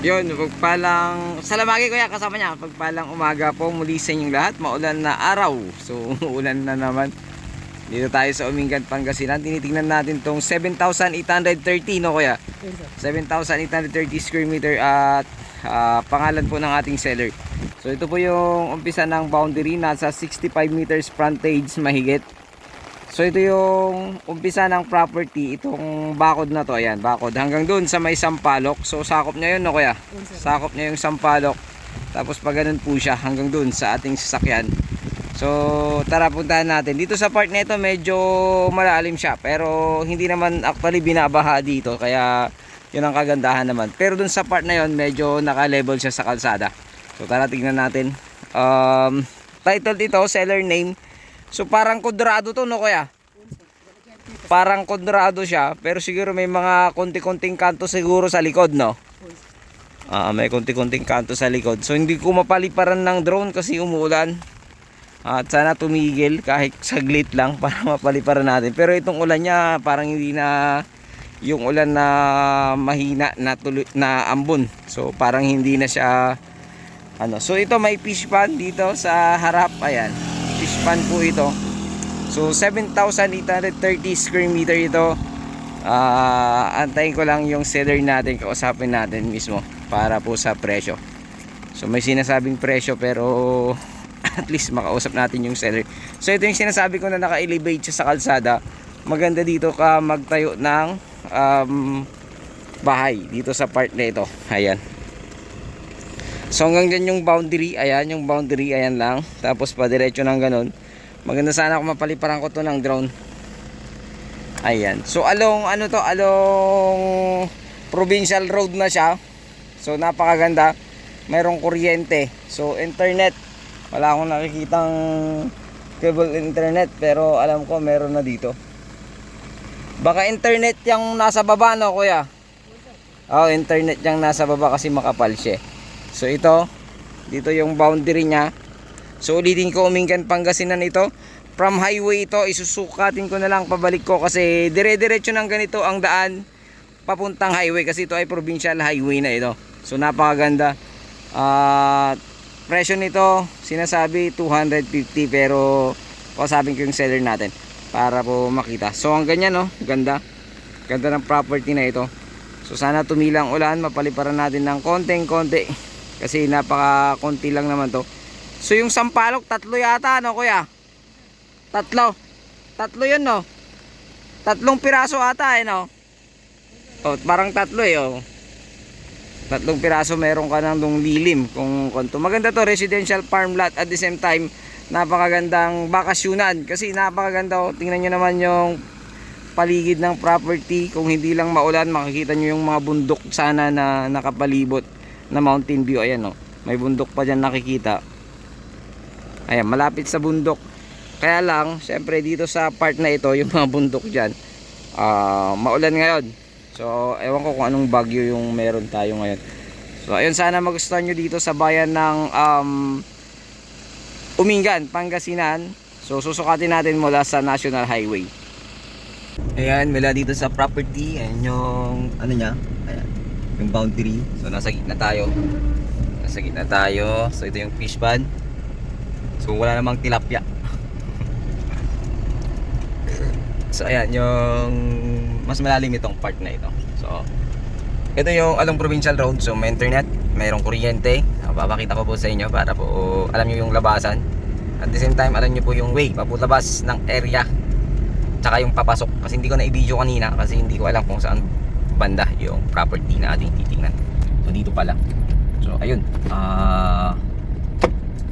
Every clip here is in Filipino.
Yun, pagpalang Salamagi kuya, kasama niya. Pagpalang umaga po muli sa inyong lahat. Maulan na araw. So, umuulan na naman. Dito tayo sa Umingan, Pangasinan. Tinitingnan natin tong 7,830 no kuya? 7,830 square meter at pangalan po ng ating seller. So, ito po yung umpisa ng boundary. Nasa 65 meters frontage mahigit. So ito yung umpisa ng property, itong bakod na to, ayan, bakod hanggang dun sa may Sampaloc. So sakop niya yun no kuya? Sakop niya yung Sampaloc. Tapos pag ganun po siya hanggang dun sa ating sasakyan. So tara puntahan natin. Dito sa part nito medyo malalim siya, pero hindi naman actually binabaha dito, kaya yun ang kagandahan naman. Pero dun sa part na yun medyo naka-level siya sa kalsada. So tara tignan natin. Title dito, seller name. So parang kwadrado to no kuya? Parang kwadrado siya, pero siguro may mga konti-konting kanto siguro sa likod no? May konti-konting kanto sa likod. So hindi ko mapaliparan ng drone kasi umuulan. At sana tumigil kahit saglit lang para mapaliparan natin. Pero itong ulan niya parang hindi na yung ulan na mahina na ambon. So parang hindi na siya ano. So ito may fish pan dito sa harap, ayan. Fish pan po ito. So 7,830 square meter ito. Antayin ko lang yung seller natin, kausapin natin mismo para po sa presyo. So may sinasabing presyo pero at least makausap natin yung seller. So ito yung sinasabi ko na naka-elevate siya sa kalsada. Maganda dito ka magtayo ng bahay dito sa part na ito. Ayan. So hanggang dyan yung boundary, ayan yung boundary, ayan lang. Tapos pa diretso ng ganun. Maganda sana kung mapaliparan ko to ng drone. Ayan. So along ano to, along provincial road na siya. So napakaganda. Mayroong kuryente. So internet, wala akong nakikitang cable internet, pero alam ko meron na dito. Baka internet yung nasa baba no kuya? Oh, internet yung nasa baba kasi makapal siya. So ito, dito yung boundary niya. So ulitin ko, Umingan, Pangasinan ito. From highway ito, isusukatin ko na lang pabalik ko kasi dire-diretso ng ganito ang daan papuntang highway kasi ito ay provincial highway na ito. So napakaganda. Presyo nito, sinasabi 250 pero kausapin ko yung seller natin para po makita. So ang ganyan no, ganda. Ganda ng property na ito. So sana tumilang ulan, mapaliparan natin ng konting-konti. Kasi napaka-konti lang naman to. So yung Sampaloc, tatlo yata no kuya? Tatlo yun no? Tatlong piraso ata no? Oh, parang tatlo oh. Tatlong piraso meron ka nang dong lilim kung konto. Maganda to, residential farm lot, at the same time napakagandang bakasyunan kasi napakaganda oh. Tingnan nyo naman yung paligid ng property. Kung hindi lang maulan, makikita nyo yung mga bundok sana na nakapalibot na mountain view. Ayan oh. May bundok pa dyan nakikita. Ayan, malapit sa bundok. Kaya lang, syempre dito sa part na ito, yung mga bundok dyan, maulan ngayon. So, ewan ko kung anong bagyo yung meron tayo ngayon. So, ayun, sana magustuhan nyo dito sa bayan ng Umingan, Pangasinan. So, susukatin natin mula sa National Highway. Ayan, mula dito sa property. Ayan yung, ano nya, ayan, yung boundary. So, nasa gitna tayo. So, ito yung fish pan. So, wala namang tilapia. So ayan yung mas malalim itong part na ito. So ito yung along provincial road. So may internet, mayroong kuryente. Papakita ko po sa inyo para po alam nyo yung labasan. At the same time alam nyo po yung way papalabas ng area, tsaka yung papasok. Kasi hindi ko na i-video kanina kasi hindi ko alam kung saan banda yung property na ating titingnan. So dito pala. So ayun,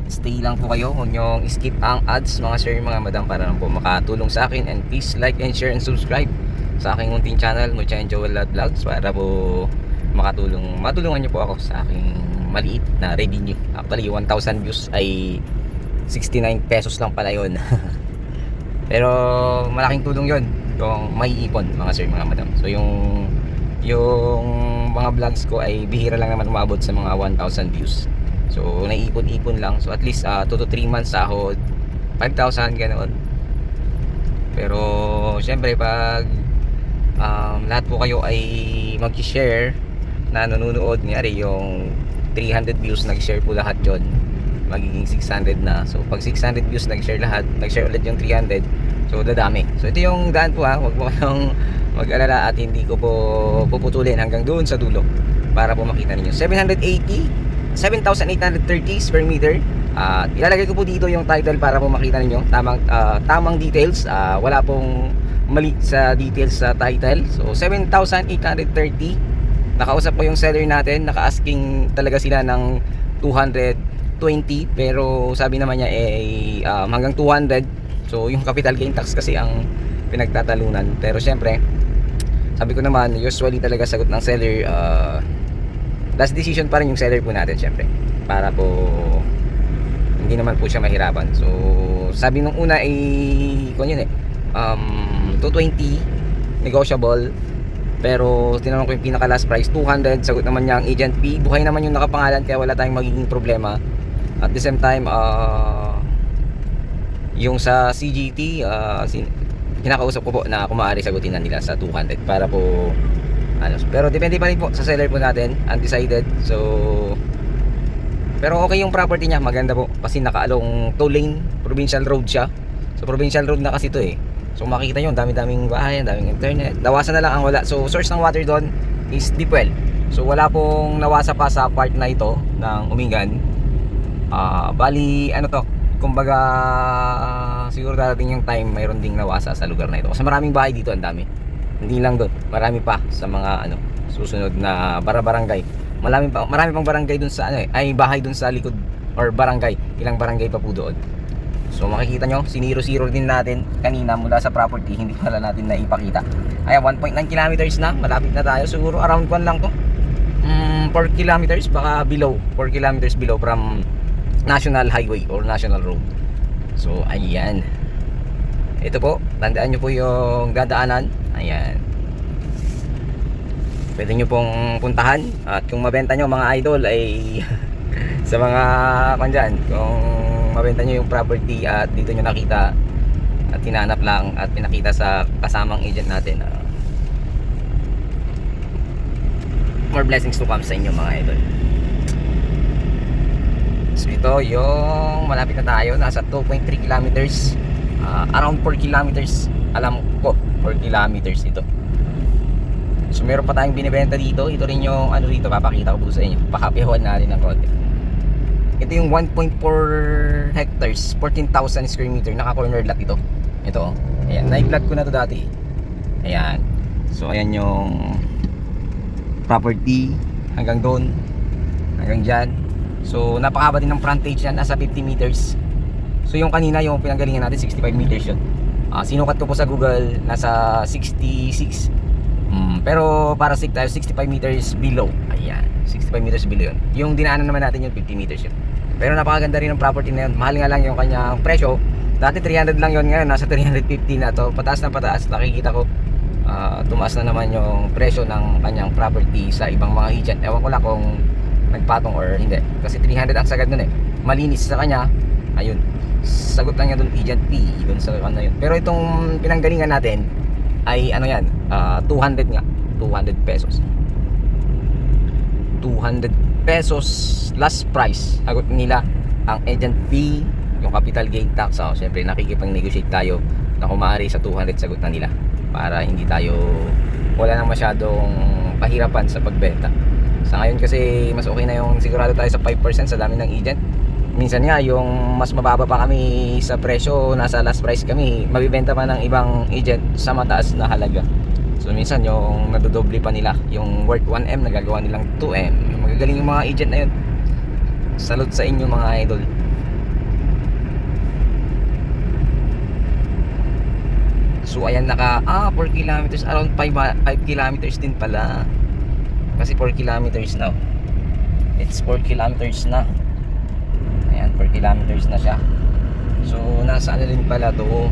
stay lang po kayo, huwag nyo skip ang ads mga sir, mga madam, para lang po makatulong sa akin. And please like and share and subscribe sa aking munting channel, Mucha and Joel Vlogs, para po matulungan nyo po ako sa aking maliit na revenue. Actually 1,000 views ay 69 pesos lang pala yun. Pero malaking tulong yun yung may ipon mga sir, mga madam. So yung mga vlogs ko ay bihira lang naman umabot sa mga 1,000 views. So naiipon-ipon lang. So at least 2 to 3 months sahod 5,000 ganoon. Pero syempre pag lahat po kayo ay mag-share na nanonood, ngayari yung 300 views, nag-share po lahat yon, magiging 600 na. So pag 600 views nag-share lahat, nag-share ulit yung 300, so dadami. So ito yung daan po ha, huwag mo kayong mag-alala at hindi ko po puputulin hanggang doon sa dulo para po makita ninyo. 7,830 square meter. At ilalagay ko po dito yung title para po makita ninyo tamang details. Wala pong mali sa details sa title. So 7,830. Nakausap ko yung seller natin, naka-asking talaga sila ng 220, pero sabi naman niya hanggang 200. So yung capital gain tax kasi ang pinagtatalunan. Pero syempre, sabi ko naman, usually talaga sagot ng seller, last decision pa rin yung seller po natin syempre, para po hindi naman po siya mahirapan. So sabi nung una kung yun 220 negotiable. Pero tinanong ko yung pinaka last price 200, sagot naman niya ang agent fee. Buhay naman yung nakapangalan kaya wala tayong magiging problema. At the same time, yung sa CGT, kinakausap ko po na kung maaari sagutin na nila sa 200 para po pero depende pa rin po sa seller po natin, undecided. So pero okay yung property niya, maganda po kasi nakaalong toll lane, provincial road siya. So provincial road na kasi ito So makikita nyo, dami-daming bahay, daming internet. Nawasan na lang ang wala. So source ng water doon is deep well. So wala pong nawasa pa sa part na ito ng Umingan. Bali kumbaga siguro darating yung time mayroon ding nawasa sa lugar na ito. Kasi maraming bahay dito, ang dami. Hindi lang doon, marami pa sa mga susunod na barangay. Marami pang barangay doon sa ay bahay doon sa likod or barangay. Ilang barangay pa po doon. So makikita nyo, siniro-zero din natin kanina mula sa property, hindi pala natin na ipakita. Ayan, 1.9 kilometers na, malapit na tayo. Siguro around 1 lang to, 4 kilometers, baka below 4 kilometers below from national highway or national road. So ayan, ito po, tandaan nyo po yung dadaanan. Ayan, pwede nyo pong puntahan. At kung mabenta nyo mga idol ay sa mga dyan, kung mabenta nyo yung property at dito nyo nakita at hinanap lang at pinakita sa kasamang agent natin, more blessings to come sa inyo mga idol. So ito yung malapit na tayo, nasa 2.3 kilometers, around 4 kilometers, alam ko 4 kilometers ito. So meron pa tayong binibenta dito. Ito rin yung dito, papakita ko po sa inyo, pakapihawan natin ng konti. Ito yung 1.4 hectares, 14,000 square meter, naka-corner lot ito. Ito, ayan, na-vlog ko na to dati. Ayan, so ayan yung property, hanggang doon, hanggang dyan. So napakahaba din ng frontage yan, nasa 50 meters. So yung kanina, yung pinanggalingan natin, 65 meters yun. Sinukat ko po sa Google, nasa 66. Pero para sig tayo, 65 meters below. Ayan, 65 meters below yun. Yung dinaanan naman natin yung 50 meters yun. Pero napakaganda rin ng property na yun. Mahal nga lang yung kanyang presyo. Dati 300 lang yun, ngayon nasa 350 na to. Pataas na pataas. Nakikita ko tumaas na naman yung presyo ng kanyang property sa ibang mga agent. Ewan ko lang kung nagpatong or hindi, kasi 300 ang sagad nun malinis sa kanya. Ayun, sagot lang niya dun agent fee dun sa yun. Pero itong pinanggalingan natin ay 200 nga, 200 pesos. 200 pesos last price sagot nila ang agent fee, yung capital gain tax. Syempre nakikipag-negotiate tayo na kung maaari sa 200 sagot na nila para hindi tayo wala nang masyadong pahirapan sa pagbenta. Sa ngayon kasi mas okay na yung sigurado tayo sa 5% sa dami ng agent. Minsan nga yung mas mababa pa kami sa presyo, nasa last price kami, mabibenta pa ng ibang agent sa mataas na halaga. So minsan yung nadodoble pa nila, yung worth 1M nagagawa nilang 2M. Magagaling yung mga agent na yun. Salute sa inyo mga idol. So ayan, naka 4 kilometers, around 5 kilometers din pala. Kasi 4 kilometers na. It's 4 kilometers na. Ayan, 4 kilometers na siya. So nasa din pala to,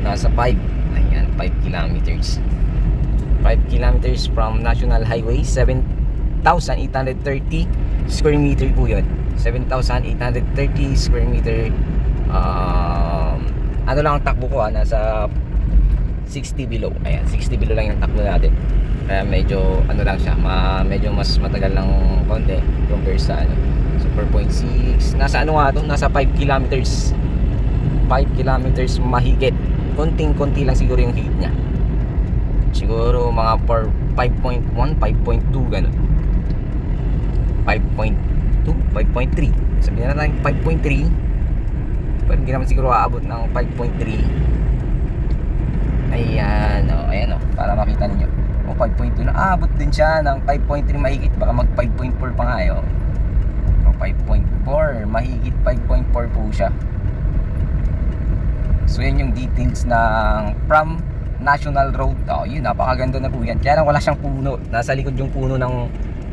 nasa 5. Ayan, 5 kilometers. 5 kilometers from National Highway. 7,830 square meter po yun. 7,830 square meter. Ano lang ang takbo ko, nasa 60 below. Ayan, 60 below lang yung takbo natin. Kaya medyo ano lang siya, medyo mas matagal ng konti compare sa ano. So 4.6, nasa ano nga to, nasa 5 kilometers. 5 kilometers mahigit. Konting-konti lang siguro yung higit niya. Siguro mga 5.1, 5.2 ganun. 5.2, 5.3. Sabihin na natin 5.3. Pero hindi naman siguro aabot ng 5.3. Ayan, ayan para makita niyo. 5.2 na abot din siya ng 5.3 mahigit, baka mag 5.4 pa nga 5.4, mahigit 5.4 po siya. So yan yung details ng from National Road. Yun, napakaganda na po yan. Kaya lang wala siyang puno, nasa likod yung puno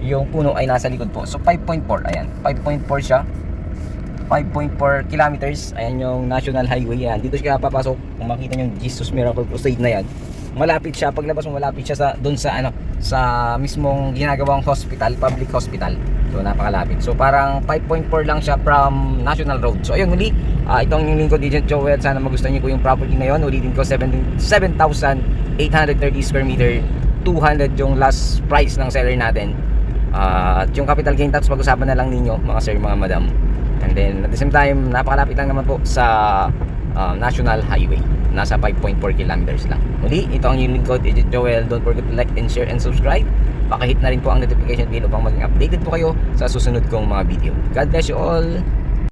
yung puno ay nasa likod po. So 5.4, ayan, 5.4 siya. 5.4 kilometers. Ayan yung National Highway yan. Dito siya papasok. Kung makita nyo yung Jesus Miracle Crusade na yan, malapit siya, paglabas mo malapit siya sa doon sa ano, sa mismong ginagawang hospital, public hospital. So napakalapit. So parang 5.4 lang siya from National Road. So ayun, muli, ito ang yung lingkod, Agent Joel. Sana magustuhan niyo po yung property na yon. Ulitin ko, 7,830 square meter, 200 yung last price ng seller natin. At yung capital gain tax pag-usapan na lang ninyo mga sir, mga madam. And then at the same time, napakalapit lang naman po sa National Highway. Nasa 5.4 kilometers lang. Muli, ito ang yung lingkod, Agent Joel. Don't forget to like and share and subscribe. Pakihit na rin po ang notification bell upang maging updated po kayo sa susunod kong mga video. God bless you all.